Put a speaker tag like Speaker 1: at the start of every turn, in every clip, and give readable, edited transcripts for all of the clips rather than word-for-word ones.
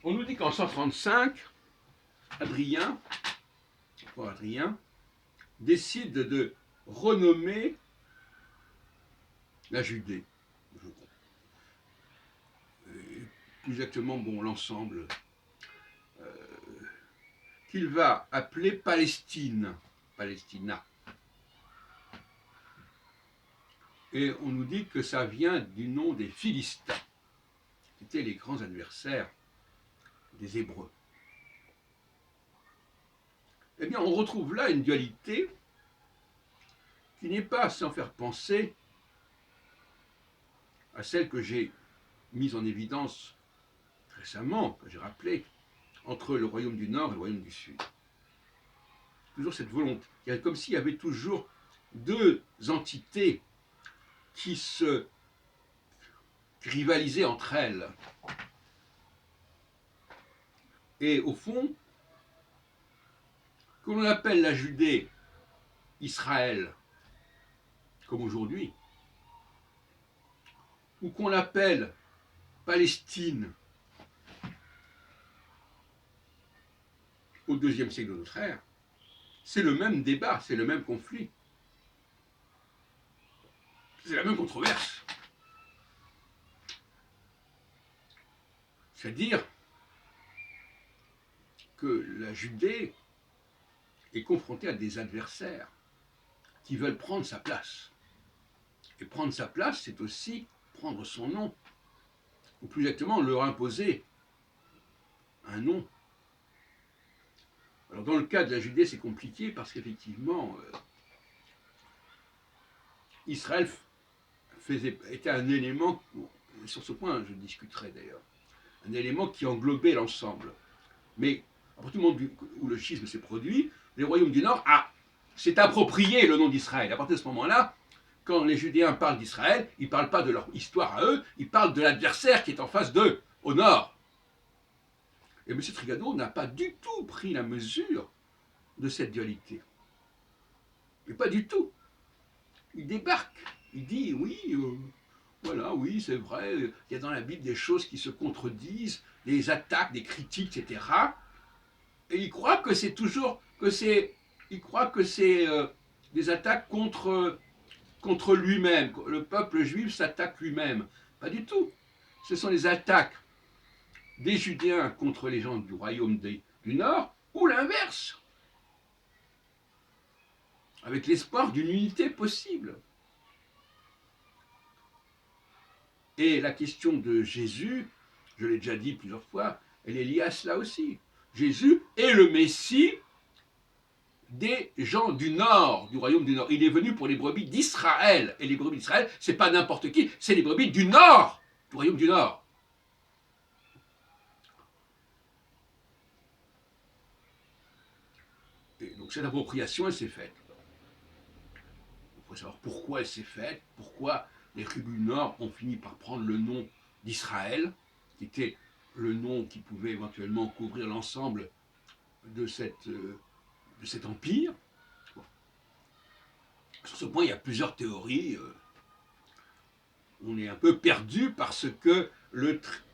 Speaker 1: On nous dit qu'en 135, Adrien décide de renommer la Judée. Plus exactement, l'ensemble, qu'il va appeler Palestine, Palestina. Et on nous dit que ça vient du nom des Philistins, qui étaient les grands adversaires des Hébreux. Eh bien, on retrouve là une dualité qui n'est pas sans faire penser à celle que j'ai mise en évidence récemment, que j'ai rappelée, entre le royaume du Nord et le royaume du Sud. Toujours cette volonté, comme s'il y avait toujours deux entités qui se rivalisaient entre elles. Et au fond, que l'on appelle la Judée Israël, comme aujourd'hui, ou qu'on l'appelle Palestine au IIe siècle de notre ère, c'est le même débat, c'est le même conflit. C'est la même controverse. C'est-à-dire que la Judée est confrontée à des adversaires qui veulent prendre sa place. Et prendre sa place, c'est aussi prendre son nom, ou plus exactement leur imposer un nom. Alors dans le cas de la Judée, c'est compliqué parce qu'effectivement, Israël était un élément, sur ce point je discuterai d'ailleurs, un élément qui englobait l'ensemble. Mais à partir du moment où le schisme s'est produit, les royaumes du Nord s'est approprié le nom d'Israël. À partir de ce moment-là, quand les Judéens parlent d'Israël, ils ne parlent pas de leur histoire à eux, ils parlent de l'adversaire qui est en face d'eux, au Nord. Et M. Trigado n'a pas du tout pris la mesure de cette dualité. Mais pas du tout. Il débarque. Il dit oui, voilà, oui, c'est vrai, il y a dans la Bible des choses qui se contredisent, des attaques, des critiques, etc. Et il croit que c'est toujours des attaques contre lui-même. Le peuple juif s'attaque lui-même. Pas du tout. Ce sont des attaques des Judéens contre les gens du royaume du Nord, ou l'inverse, avec l'espoir d'une unité possible. Et la question de Jésus, je l'ai déjà dit plusieurs fois, elle est liée à cela aussi. Jésus est le Messie des gens du Nord, du royaume du Nord. Il est venu pour les brebis d'Israël. Et les brebis d'Israël, c'est pas n'importe qui, c'est les brebis du Nord, du royaume du Nord. Et donc cette appropriation, elle s'est faite. Il faut savoir pourquoi elle s'est faite, pourquoi les tribus du Nord ont fini par prendre le nom d'Israël, qui était le nom qui pouvait éventuellement couvrir l'ensemble de cet empire. Bon. Sur ce point, il y a plusieurs théories. On est un peu perdu parce que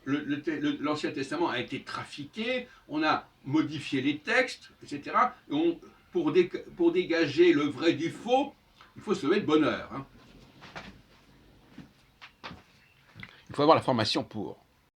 Speaker 1: l'Ancien Testament a été trafiqué, on a modifié les textes, etc. Et pour dégager le vrai du faux, il faut se lever de bonne heure. Il faut avoir la formation pour.